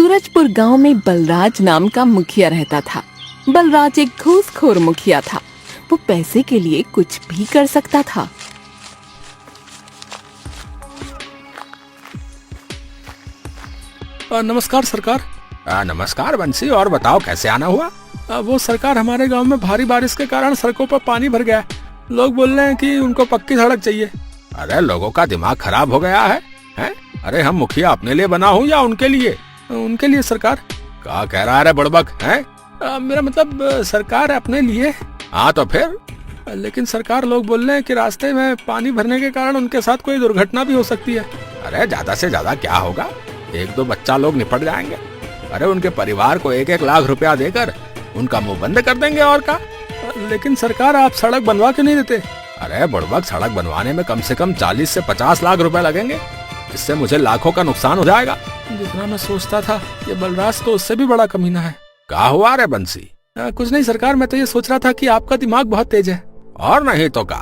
सूरजपुर गांव में बलराज नाम का मुखिया रहता था। बलराज एक घूसखोर मुखिया था। वो पैसे के लिए कुछ भी कर सकता था। नमस्कार सरकार। नमस्कार बंसी, और बताओ कैसे आना हुआ? वो सरकार, हमारे गांव में भारी बारिश के कारण सड़कों पर पानी भर गया है। लोग बोल रहे हैं कि उनको पक्की सड़क चाहिए। अरे लोगों का दिमाग खराब हो गया है, हैं? अरे हम मुखिया अपने लिए बना हूँ या उनके लिए? उनके लिए सरकार। क्या कह रहा है रे बुड़बक, हैं? मेरा मतलब सरकार अपने लिए। हाँ तो फिर? लेकिन सरकार, लोग बोल रहे हैं कि रास्ते में पानी भरने के कारण उनके साथ कोई दुर्घटना भी हो सकती है। अरे ज्यादा से ज्यादा क्या होगा, 1-2 बच्चा लोग निपट जाएंगे। अरे उनके परिवार को 1-1 लाख रुपया देकर उनका मुंह बंद कर देंगे, और का। लेकिन सरकार, आप सड़क बनवा के नहीं देते? अरे बुड़बक, सड़क बनवाने में कम से कम 40 से 50 लाख रुपए लगेंगे। इससे मुझे लाखों का नुकसान हो जाएगा। जितना मैं सोचता था, ये बलराज तो उससे भी बड़ा कमीना है। क्या हुआ रे बंसी? कुछ नहीं सरकार, मैं तो ये सोच रहा था कि आपका दिमाग बहुत तेज है। और नहीं तो क्या,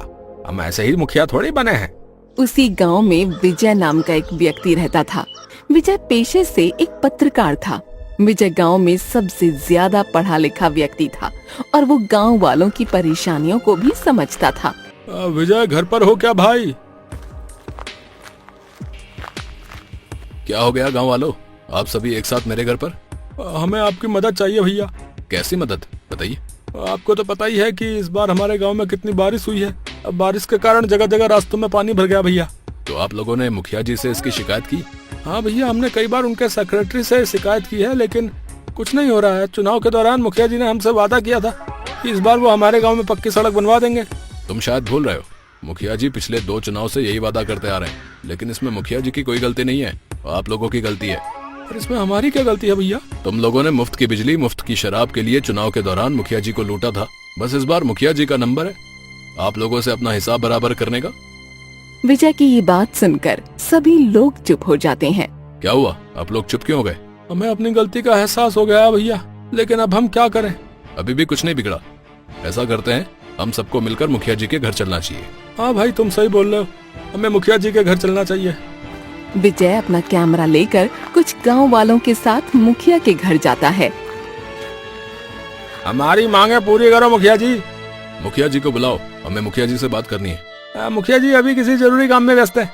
हम ऐसे ही मुखिया थोड़ी बने हैं। उसी गांव में विजय नाम का एक व्यक्ति रहता था। विजय पेशे से एक पत्रकार था। विजय गांव में सबसे ज्यादा पढ़ा लिखा व्यक्ति था और वो गांव वालों की परेशानियों को भी समझता था। विजय, घर पर हो क्या भाई? क्या हो गया गांव वालों, आप सभी एक साथ मेरे घर पर? हमें आपकी मदद चाहिए भैया। कैसी मदद, बताइए। आपको तो पता ही है कि इस बार हमारे गांव में कितनी बारिश हुई है। अब बारिश के कारण जगह जगह रास्तों में पानी भर गया भैया। तो आप लोगों ने मुखिया जी से इसकी शिकायत की? हाँ भैया, हमने कई बार उनके सेक्रेटरी से शिकायत की है, लेकिन कुछ नहीं हो रहा है। चुनाव के दौरान मुखिया जी ने हमसे वादा किया था कि इस बार वो हमारे गाँव में पक्की सड़क बनवा देंगे। तुम शायद भूल रहे हो, मुखिया जी पिछले 2 चुनाव से यही वादा करते आ रहे हैं, लेकिन इसमें मुखिया जी की कोई गलती नहीं है, आप लोगों की गलती है। और इसमें हमारी क्या गलती है भैया? तुम लोगों ने मुफ्त की बिजली, मुफ्त की शराब के लिए चुनाव के दौरान मुखिया जी को लूटा था। बस इस बार मुखिया जी का नंबर है आप लोगों से अपना हिसाब बराबर करने का। विजय की ये बात सुनकर सभी लोग चुप हो जाते हैं। क्या हुआ, आप लोग चुप क्यों हो गए? हमें अपनी गलती का एहसास हो गया भैया, लेकिन अब हम क्या करें? अभी भी कुछ नहीं बिगड़ा। ऐसा करते हैं, हम सबको मिलकर मुखिया जी के घर चलना चाहिए। हाँ भाई, तुम सही बोल रहे हो, हमें मुखिया जी के घर चलना चाहिए। विजय अपना कैमरा लेकर कुछ गांव वालों के साथ मुखिया के घर जाता है। हमारी मांगे पूरी करो मुखिया जी। मुखिया जी को बुलाओ, हमें मुखिया जी से बात करनी है। मुखिया जी अभी किसी जरूरी काम में व्यस्त है।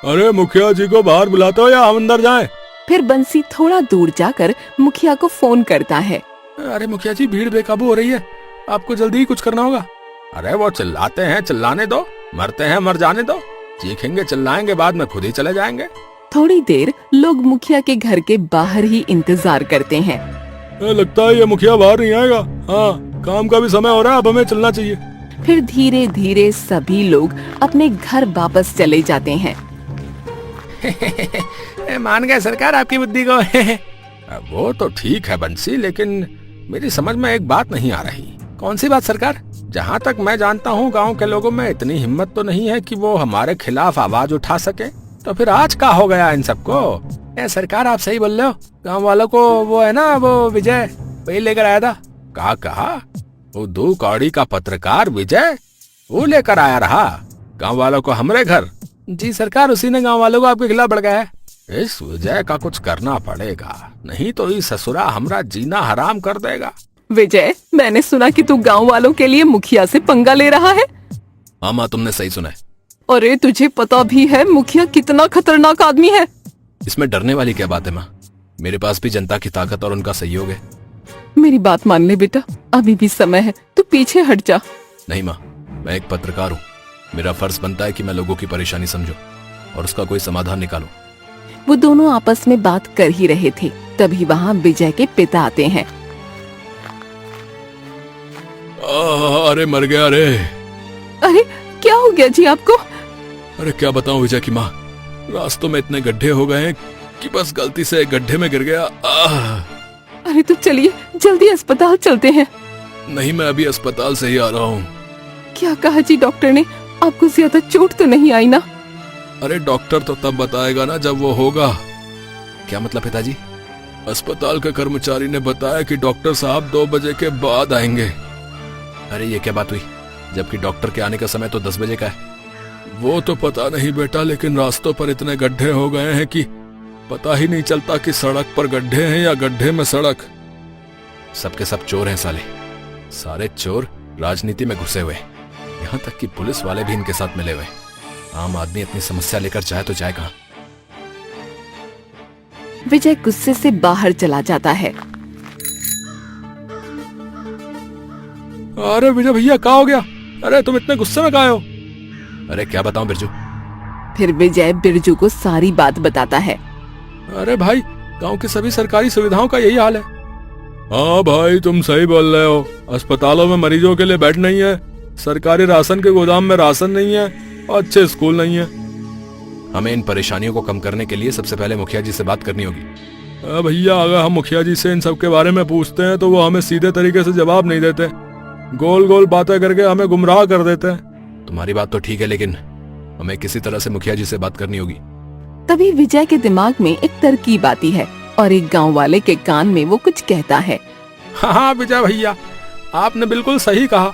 अरे मुखिया जी को बाहर बुलाते हो या हम अंदर जाएं? फिर बंसी थोड़ा दूर जाकर मुखिया को फोन करता है। अरे मुखिया जी, भीड़ बेकाबू हो रही है, आपको जल्दी ही कुछ करना होगा। अरे वो चिल्लाते हैं, चिल्लाने दो। मरते हैं, मर जाने दो। चीखेंगे, चिल्लाएंगे, बाद में खुद ही चले जाएंगे। थोड़ी देर लोग मुखिया के घर के बाहर ही इंतजार करते हैं। लगता है ये मुखिया बाहर नहीं आएगा। हाँ, काम का भी समय हो रहा है, अब हमें चलना चाहिए। फिर धीरे धीरे सभी लोग अपने घर वापस चले जाते हैं। मान गए सरकार आपकी बुद्धि को। वो तो ठीक है बंसी, लेकिन मेरी समझ में एक बात नहीं आ रही। कौन सी बात सरकार? जहाँ तक मैं जानता हूँ, गांव के लोगों में इतनी हिम्मत तो नहीं है कि वो हमारे खिलाफ आवाज उठा सके। तो फिर आज क्या हो गया इन सबको? सरकार, आप सही बोल रहे हो। गांव वालों को वो है ना, वो विजय वही लेकर आया था। क्या कहा? वो 2 कौड़ी का पत्रकार विजय वो लेकर आया रहा गांव वालों को हमारे घर? जी सरकार, उसी ने गांव वालों को आपके खिलाफ भड़काया है। इस विजय का कुछ करना पड़ेगा, नहीं तो ये ससुरा हमारा जीना हराम कर देगा। विजय, मैंने सुना कि तू गांव वालों के लिए मुखिया से पंगा ले रहा है। हाँ माँ, तुमने सही सुना है। अरे तुझे पता भी है मुखिया कितना खतरनाक आदमी है? इसमें डरने वाली क्या बात है माँ, मेरे पास भी जनता की ताकत और उनका सहयोग है। मेरी बात मान ले बेटा, अभी भी समय है, तू पीछे हट जा। नहीं माँ, मैं एक पत्रकार हूँ, मेरा फर्ज बनता है कि मैं लोगों की परेशानी समझूं और उसका कोई समाधान निकालूं। वो दोनों आपस में बात कर ही रहे थे, तभी वहाँ विजय के पिता आते हैं। अरे मर गया रे। अरे क्या हो गया जी आपको? अरे क्या बताऊं विजय की माँ, रास्तों में इतने गड्ढे हो गए हैं कि बस गलती से एक गड्ढे में गिर गया। अरे तो चलिए जल्दी अस्पताल चलते हैं। नहीं, मैं अभी अस्पताल से ही आ रहा हूँ। क्या कहा जी डॉक्टर ने? आपको ज्यादा चोट तो नहीं आई ना? अरे डॉक्टर तो तब बताएगा ना जब वो होगा। क्या मतलब पिताजी? अस्पताल के कर्मचारी ने बताया कि डॉक्टर साहब 2 बजे के बाद आएंगे। अरे ये क्या बात हुई, जबकि डॉक्टर के आने का समय तो 10 बजे का है। वो तो पता नहीं बेटा, लेकिन रास्तों पर इतने गड्ढे हो गए हैं कि पता ही नहीं चलता कि सड़क पर गड्ढे हैं या गड्ढे में सड़क। सबके सब चोर हैं साले, सारे चोर राजनीति में घुसे हुए, यहाँ तक कि पुलिस वाले भी इनके साथ मिले हुए। आम आदमी अपनी समस्या लेकर जाए तो जाए कहाँ। विजय गुस्से से बाहर चला जाता है। अरे विजय भैया क्या हो गया? अरे तुम इतने गुस्से में काहे हो? अरे क्या बताऊं बिरजू। फिर विजय बिरजू को सारी बात बताता है। अरे भाई, गांव की सभी सरकारी सुविधाओं का यही हाल है। हाँ भाई, तुम सही बोल रहे हो। अस्पतालों में मरीजों के लिए बेड नहीं है, सरकारी राशन के गोदाम में राशन नहीं है और अच्छे स्कूल नहीं है। हमें इन परेशानियों को कम करने के लिए सबसे पहले मुखिया जी से बात करनी होगी। भैया, अगर हम मुखिया जी से इन सब के बारे में पूछते हैं तो वो हमें सीधे तरीके से जवाब नहीं देते, गोल गोल बातें करके हमें गुमराह कर देते हैं। तुम्हारी बात तो ठीक है, लेकिन हमें किसी तरह से मुखिया जी से बात करनी होगी। तभी विजय के दिमाग में एक तरकीब आती है और एक गांव वाले के कान में वो कुछ कहता है। हाँ विजय भैया, आपने बिल्कुल सही कहा।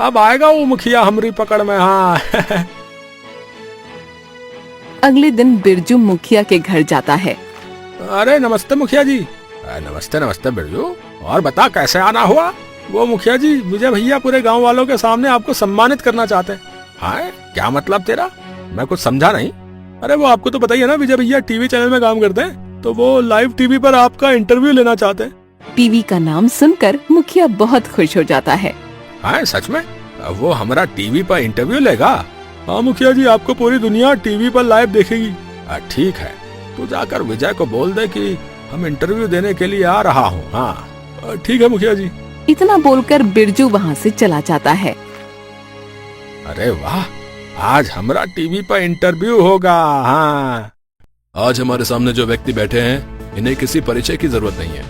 अब आएगा वो मुखिया हमारी पकड़ में। हाँ अगले दिन बिरजू मुखिया के घर जाता है। अरे नमस्ते मुखिया जी। नमस्ते नमस्ते बिरजू, और बता कैसे आना हुआ? वो मुखिया जी, विजय भैया पूरे गांव वालों के सामने आपको सम्मानित करना चाहते हैं। हाँ, क्या मतलब तेरा? मैं कुछ समझा नहीं। अरे वो आपको तो पता ही है ना, विजय भैया टीवी चैनल में काम करते हैं, तो वो लाइव टीवी पर आपका इंटरव्यू लेना चाहते हैं। टीवी का नाम सुनकर मुखिया बहुत खुश हो जाता है। हाँ सच में? वो हमारा टीवी पर इंटरव्यू लेगा? हाँ मुखिया जी, आपको पूरी दुनिया टीवी पर लाइव देखेगी। ठीक है, तू जाकर विजय को बोल दे कि हम इंटरव्यू देने के लिए आ रहा हूँ। हाँ ठीक है मुखिया जी। इतना बोलकर बिरजू वहाँ से चला जाता है। अरे वाह, आज हमारा टीवी पर इंटरव्यू होगा। हाँ, आज हमारे सामने जो व्यक्ति बैठे हैं, इन्हें किसी परिचय की जरूरत नहीं है।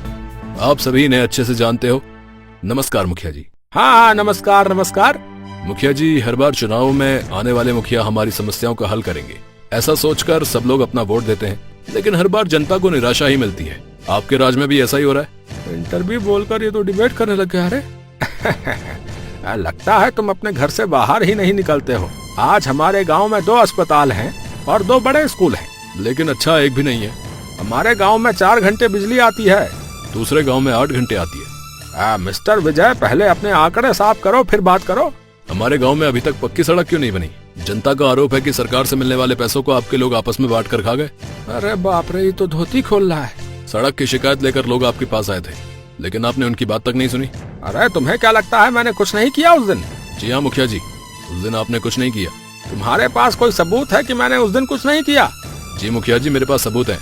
आप सभी इन्हें अच्छे से जानते हो। नमस्कार मुखिया जी। हाँ नमस्कार नमस्कार। मुखिया जी, हर बार चुनाव में आने वाले मुखिया हमारी समस्याओं का हल करेंगे, ऐसा सोचकर सब लोग अपना वोट देते हैं, लेकिन हर बार जनता को निराशा ही मिलती है। आपके राज में भी ऐसा ही हो रहा है? इंटरव्यू बोलकर ये तो डिबेट करने लग गया। अरे लगता है तुम अपने घर से बाहर ही नहीं निकलते हो। आज हमारे गांव में 2 अस्पताल हैं और 2 बड़े स्कूल हैं, लेकिन अच्छा एक भी नहीं है। हमारे गांव में 4 घंटे बिजली आती है, दूसरे गांव में 8 घंटे आती है। मिस्टर विजय, पहले अपने आंकड़े साफ करो फिर बात करो। हमारे गांव में अभी तक पक्की सड़क क्यों नहीं बनी? जनता का आरोप है कि सरकार से मिलने वाले पैसों को आपके लोग आपस में बांट कर खा गए। अरे बाप रे, ये तो धोती खोल रहा है। सड़क की शिकायत लेकर लोग आपके पास आए थे, लेकिन आपने उनकी बात तक नहीं सुनी। अरे तुम्हें क्या लगता है मैंने कुछ नहीं किया उस दिन? जी हाँ मुखिया जी, उस दिन आपने कुछ नहीं किया। तुम्हारे पास कोई सबूत है कि मैंने उस दिन कुछ नहीं किया? जी मुखिया जी, मेरे पास सबूत है।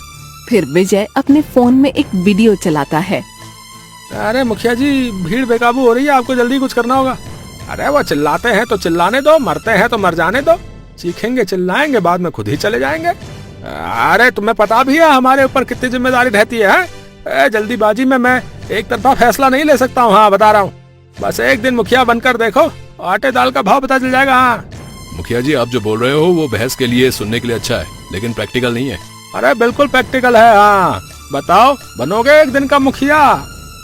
फिर विजय अपने फोन में एक वीडियो चलाता है। अरे मुखिया जी, भीड़ बेकाबू हो रही है, आपको जल्दी कुछ करना होगा। अरे वो चिल्लाते हैं तो चिल्लाने दो, मरते हैं तो मर जाने दो। चीखेंगे चिल्लाएंगे, बाद में खुद ही चले जाएंगे। अरे तुम्हें पता भी है हमारे ऊपर कितनी जिम्मेदारी रहती है? जल्दीबाजी में मैं एक तरफा फैसला नहीं ले सकता हूँ। हाँ बता रहा हूँ, बस एक दिन मुखिया बनकर देखो, आटे दाल का भाव पता चल जाएगा। हाँ मुखिया जी, आप जो बोल रहे हो वो बहस के लिए, सुनने के लिए अच्छा है, लेकिन प्रैक्टिकल नहीं है। अरे बिल्कुल प्रैक्टिकल है। हाँ बताओ, बनोगे एक दिन का मुखिया?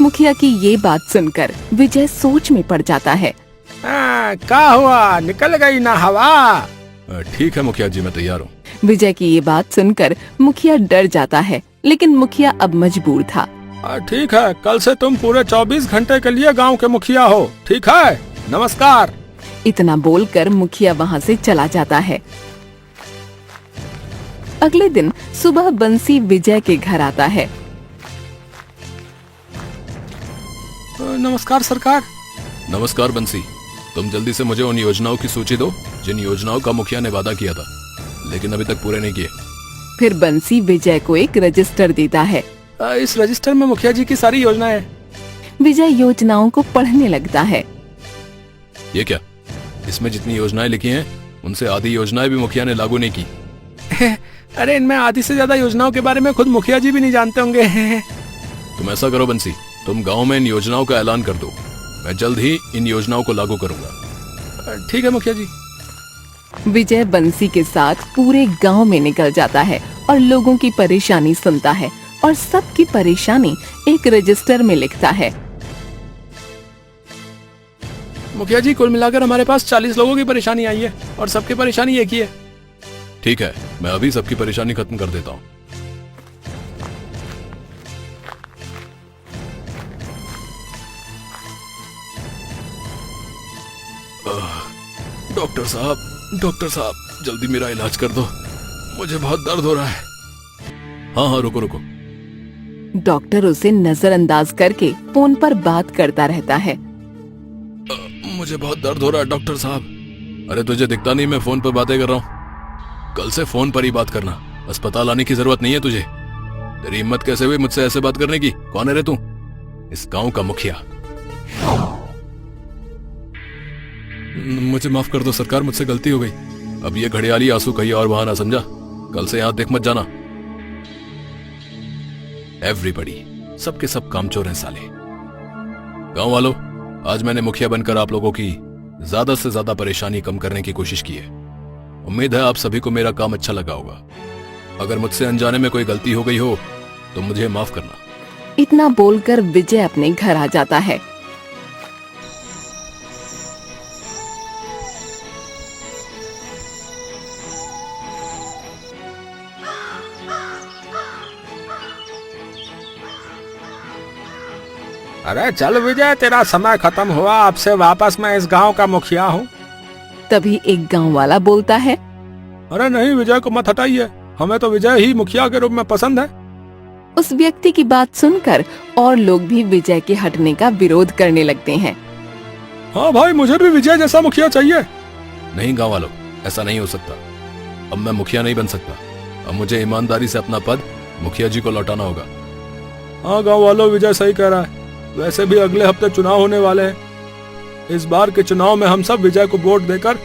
मुखिया की ये बात सुनकर विजय सोच में पड़ जाता है। क्या हुआ, निकल गई ना हवा? ठीक है मुखिया जी, मैं तैयार हूँ। विजय की ये बात सुनकर मुखिया डर जाता है, लेकिन मुखिया अब मजबूर था। ठीक है, कल से तुम पूरे 24 घंटे के लिए गांव के मुखिया हो, ठीक है? नमस्कार। इतना बोलकर मुखिया वहाँ से चला जाता है। अगले दिन सुबह बंसी विजय के घर आता है। नमस्कार सरकार। नमस्कार बंसी, तुम जल्दी से मुझे उन योजनाओं की सूची दो जिन योजनाओं का मुखिया ने वादा किया था, लेकिन अभी तक पूरे नहीं किए। फिर बंसी विजय को एक रजिस्टर देता है। इस रजिस्टर में मुखिया जी की सारी योजनाएं हैं। विजय योजनाओं को पढ़ने लगता है। ये क्या? इसमें जितनी योजनाएं लिखी हैं, उनसे आधी योजनाएं भी मुखिया ने लागू नहीं की। अरे इनमें आधी से ज्यादा योजनाओं के बारे में खुद मुखिया जी भी नहीं जानते होंगे। तुम ऐसा करो बंसी, तुम गांव में इन योजनाओं का ऐलान कर दो, मैं जल्द ही इन योजनाओं को लागू करूंगा। ठीक है मुखिया जी। विजय बंसी के साथ पूरे गांव में निकल जाता है और लोगों की परेशानी सुनता है और सबकी परेशानी एक रजिस्टर में लिखता है। मुखिया जी, कुल मिलाकर हमारे पास 40 लोगों की परेशानी आई है और सबकी परेशानी एक ही है। ठीक है, मैं अभी सबकी परेशानी खत्म कर देता हूँ। डॉक्टर साहब जल्दी मेरा इलाज कर दो, मुझे बहुत दर्द हो रहा है। हाँ हाँ रुको रुको। डॉक्टर उसे नजरअंदाज करके फोन पर बात करता रहता है। मुझे बहुत दर्द हो रहा है डॉक्टर साहब। अरे तुझे दिखता नहीं मैं फोन पर बातें कर रहा हूँ? कल से फोन पर ही बात करना, अस्पताल आने की जरूरत नहीं है तुझे। तेरी हिम्मत कैसे हुई मुझसे ऐसे बात करने की? कौन है रे तू? इस गांव का मुखिया। मुझे माफ कर दो सरकार, मुझसे गलती हो गई। अब ये घड़ियाली आंसू कहीं और बहाना समझा। कल से यहां देख मत जाना। एवरीबॉडी, सबके सब कामचोर हैं साले। गांव वालों, आज मैंने मुखिया बनकर आप लोगों की ज्यादा से ज्यादा परेशानी कम करने की कोशिश की है। उम्मीद है आप सभी को मेरा काम अच्छा लगा होगा। अगर मुझसे अनजाने में कोई गलती हो गई हो तो मुझे माफ करना। इतना बोलकर विजय अपने घर आ जाता है। अरे चल विजय, तेरा समय खत्म हुआ, अब से वापस मैं इस गांव का मुखिया हूँ। तभी एक गांव वाला बोलता है। अरे नहीं, विजय को मत हटाइए, हमें तो विजय ही मुखिया के रूप में पसंद है। उस व्यक्ति की बात सुनकर और लोग भी विजय के हटने का विरोध करने लगते हैं। हाँ भाई, मुझे भी विजय जैसा मुखिया चाहिए। नहीं गांव वालों, ऐसा नहीं हो सकता। अब मैं मुखिया नहीं बन सकता। अब मुझे ईमानदारी से अपना पद मुखिया जी को लौटाना होगा। हाँ गांव वालों, विजय सही कह रहा है। वैसे भी अगले हफ्ते चुनाव होने वाले हैं। इस बार के चुनाव में हम सब विजय को वोट देकर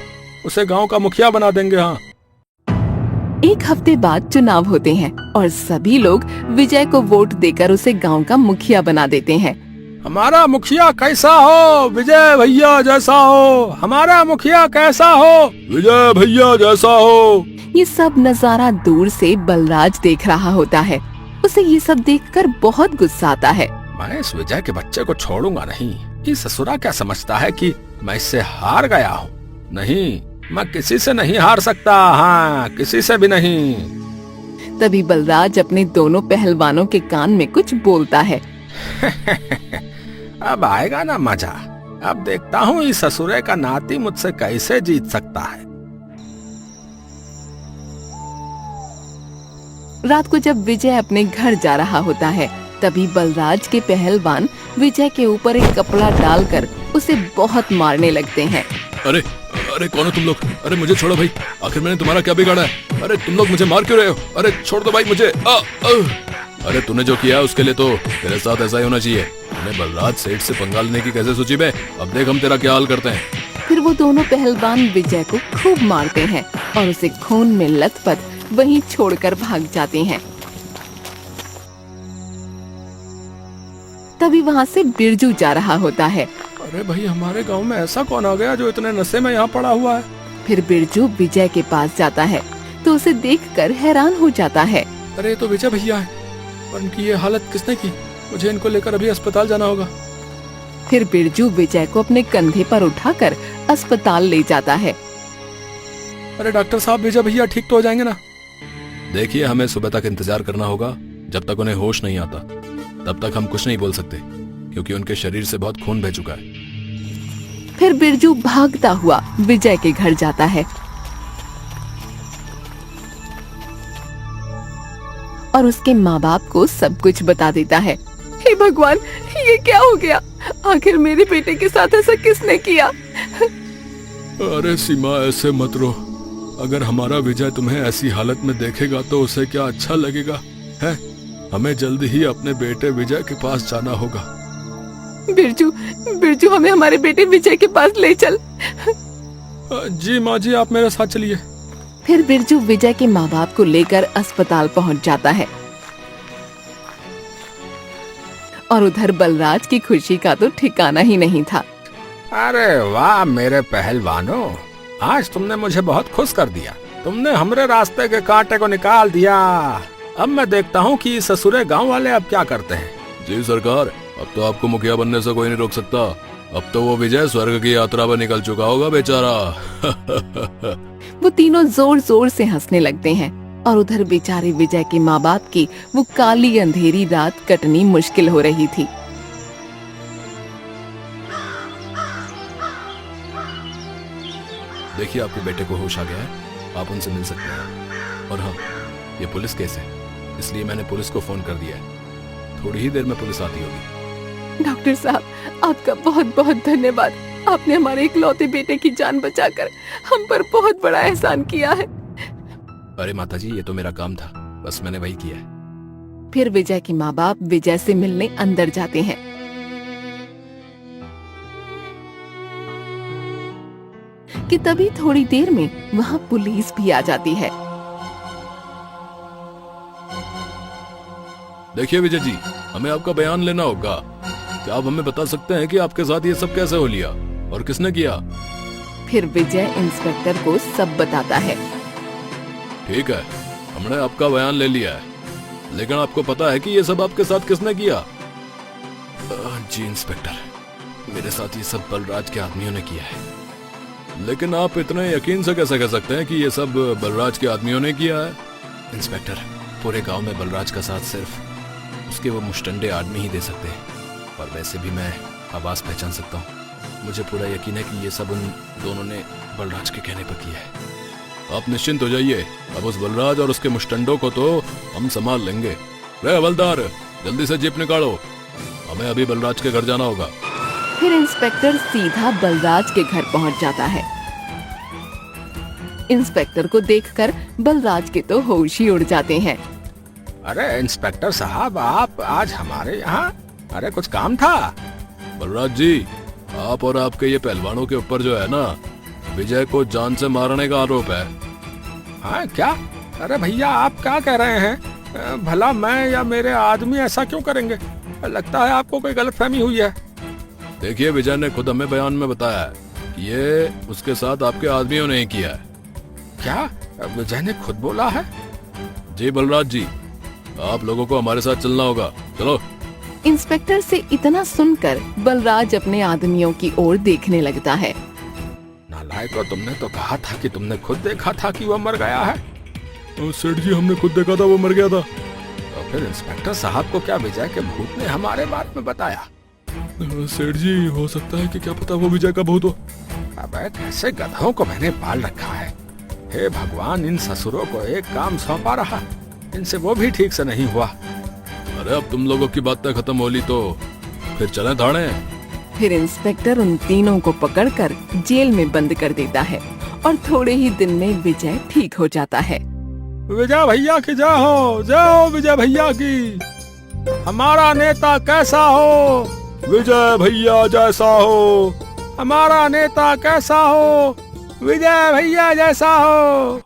उसे गांव का मुखिया बना देंगे। हाँ, एक हफ्ते बाद चुनाव होते हैं और सभी लोग विजय को वोट देकर उसे गांव का मुखिया बना देते हैं। हमारा मुखिया कैसा हो? विजय भैया जैसा हो। हमारा मुखिया कैसा हो? विजय भैया जैसा हो। ये सब नजारा दूर से बलराज देख रहा होता है। उसे ये सब देखकर बहुत गुस्सा आता है। मैं इस विजय के बच्चे को छोड़ूंगा नहीं। ये ससुरा क्या समझता है कि मैं इससे हार गया हूँ? नहीं, मैं किसी से नहीं हार सकता। हाँ, किसी से भी नहीं। तभी बलराज अपने दोनों पहलवानों के कान में कुछ बोलता है। अब आएगा ना मजा। अब देखता हूँ इस ससुरे का नाती मुझसे कैसे जीत सकता है। रात को जब विजय अपने घर जा रहा होता है, तभी बलराज के पहलवान विजय के ऊपर एक कपड़ा डालकर उसे बहुत मारने लगते हैं। अरे अरे कौन हो तुम लोग? अरे मुझे छोड़ो भाई, आखिर मैंने तुम्हारा क्या बिगाड़ा है? अरे तुम लोग मुझे मार क्यों रहे हो? अरे छोड़ दो भाई मुझे। अरे तूने जो किया उसके लिए तो तेरे साथ ऐसा ही होना चाहिए। तूने बलराज सेठ से पंगा लेने की कैसे सोची बे? अब देख हम तेरा क्या हाल करते हैं। फिर वो दोनों पहलवान विजय को खूब मारते हैं और उसे खून में लथपथ वहीं छोड़कर भाग जाते हैं। तभी वहाँ से बिरजू जा रहा होता है। अरे भाई, हमारे गांव में ऐसा कौन आ गया जो इतने नशे में यहाँ पड़ा हुआ है? फिर बिरजू विजय के पास जाता है तो उसे देखकर हैरान हो जाता है। अरे ये तो विजय भैया है, और इनकी ये हालत किसने की? मुझे इनको लेकर अभी अस्पताल जाना होगा। फिर बिरजू विजय को अपने कंधे पर उठाकर अस्पताल ले जाता है। अरे डॉक्टर साहब, विजय भैया ठीक तो हो जाएंगे ना? देखिए, हमें सुबह तक इंतजार करना होगा। जब तक उन्हें होश नहीं आता तब तक हम कुछ नहीं बोल सकते, क्योंकि उनके शरीर से बहुत खून बह चुका है। फिर बिरजू भागता हुआ विजय के घर जाता है और उसके माँ बाप को सब कुछ बता देता है। हे भगवान, ये क्या हो गया? आखिर मेरे बेटे के साथ ऐसा किसने किया? अरे सीमा, ऐसे मत रो। अगर हमारा विजय तुम्हें ऐसी हालत में देखेगा तो उसे क्या अच्छा लगेगा? है, हमें जल्दी ही अपने बेटे विजय के पास जाना होगा। बिरजू, बिरजू, हमें हमारे बेटे विजय के पास ले चल। जी माँ जी, आप मेरे साथ चलिए। फिर बिरजू विजय के माँ बाप को लेकर अस्पताल पहुँच जाता है और उधर बलराज की खुशी का तो ठिकाना ही नहीं था। अरे वाह मेरे पहलवानों, आज तुमने मुझे बहुत खुश कर दिया। तुमने हमरे रास्ते के कांटे को निकाल दिया। अब मैं देखता हूँ कि ससुरे गांव वाले अब क्या करते हैं। जी सरकार, अब तो आपको मुखिया बनने से कोई नहीं रोक सकता। अब तो वो विजय स्वर्ग की यात्रा पर निकल चुका होगा बेचारा। वो तीनों जोर जोर से हंसने लगते हैं और उधर बेचारे विजय के माँ बाप की वो काली अंधेरी रात कटनी मुश्किल हो रही थी। देखिए आपके बेटे को होश आ गया है, आप उनसे मिल सकते हैं। और हाँ, ये पुलिस केस है, इसलिए मैंने पुलिस को फोन कर दिया है। थोड़ी ही देर में पुलिस आती होगी। डॉक्टर साहब, आपका बहुत बहुत धन्यवाद। आपने हमारे इकलौते बेटे की जान बचाकर हम पर बहुत बड़ा एहसान किया है। अरे माताजी, ये तो मेरा काम था, बस मैंने वही किया है। फिर विजय के माँ बाप विजय से मिलने अंदर जाते हैं। कि तभी थोड़ी देर में वहाँ पुलिस भी आ जाती है। देखिए विजय जी, हमें आपका बयान लेना होगा। क्या आप हमें बता सकते हैं कि आपके साथ ये सब कैसे हो लिया और किसने किया? फिर विजय इंस्पेक्टर को सब बताता है। ठीक है, हमने आपका बयान ले लिया है, लेकिन आपको पता है कि ये सब आपके साथ किसने किया? जी इंस्पेक्टर, मेरे साथ ये सब बलराज के आदमियों ने किया है। लेकिन आप इतने यकीन से कैसे कह सकते हैं कि ये सब बलराज के आदमियों ने किया है? इंस्पेक्टर, पूरे गांव में बलराज का साथ सिर्फ उसके वो मुश्तंडे आदमी ही दे सकते हैं, और वैसे भी मैं आवाज पहचान सकता हूँ। मुझे पूरा यकीन है कि ये सब उन दोनों ने बलराज के कहने पर किया है। आप निश्चिंत हो जाइए, अब उस बलराज और उसके मुश्तंडों को तो हम संभाल लेंगे। रे हवलदार, जल्दी से जीप निकालो, हमें अभी बलराज के घर जाना होगा। फिर इंस्पेक्टर सीधा बलराज के घर पहुंच जाता है। इंस्पेक्टर को देखकर बलराज के तो होश ही उड़ जाते हैं। अरे इंस्पेक्टर साहब, आप आज हमारे यहाँ? अरे कुछ काम था? बलराज जी, आप और आपके ये पहलवानों के ऊपर जो है ना, विजय को जान से मारने का आरोप है। हाँ क्या? अरे भैया, आप क्या कह रहे हैं? भला मैं या मेरे आदमी ऐसा क्यों करेंगे? लगता है आपको कोई गलतफहमी हुई है। देखिए, विजय ने खुद हमें बयान में बताया है कि ये उसके साथ आपके आदमियों ने ही किया है। क्या विजय ने खुद बोला है? जी बलराज जी, आप लोगों को हमारे साथ चलना होगा, चलो। इंस्पेक्टर से इतना सुनकर बलराज अपने आदमियों की ओर देखने लगता है। नालायको, तुमने तो कहा था कि तुमने खुद देखा था कि वो मर गया है। सेठ जी, हमने खुद देखा था वो मर गया था। तो फिर इंस्पेक्टर साहब को क्या विजय के भूत ने हमारे बारे में बताया? सेठ जी, हो सकता है कि क्या पता वो विजय का भूत हो। अबे कैसे गधों को मैंने पाल रखा है। हे भगवान, इन ससुरों को एक काम सौंपा रहा, इनसे वो भी ठीक से नहीं हुआ। अरे अब तुम लोगों की बातें खत्म हो ली तो फिर चलें थाने। फिर इंस्पेक्टर उन तीनों को पकड़कर जेल में बंद कर देता है और थोड़े ही दिन में विजय ठीक हो जाता है। विजय भैया की जय हो, जय हो विजय भैया की। हमारा नेता कैसा हो? विजय भैया जैसा हो। हमारा नेता कैसा हो? विजय भैया जैसा हो।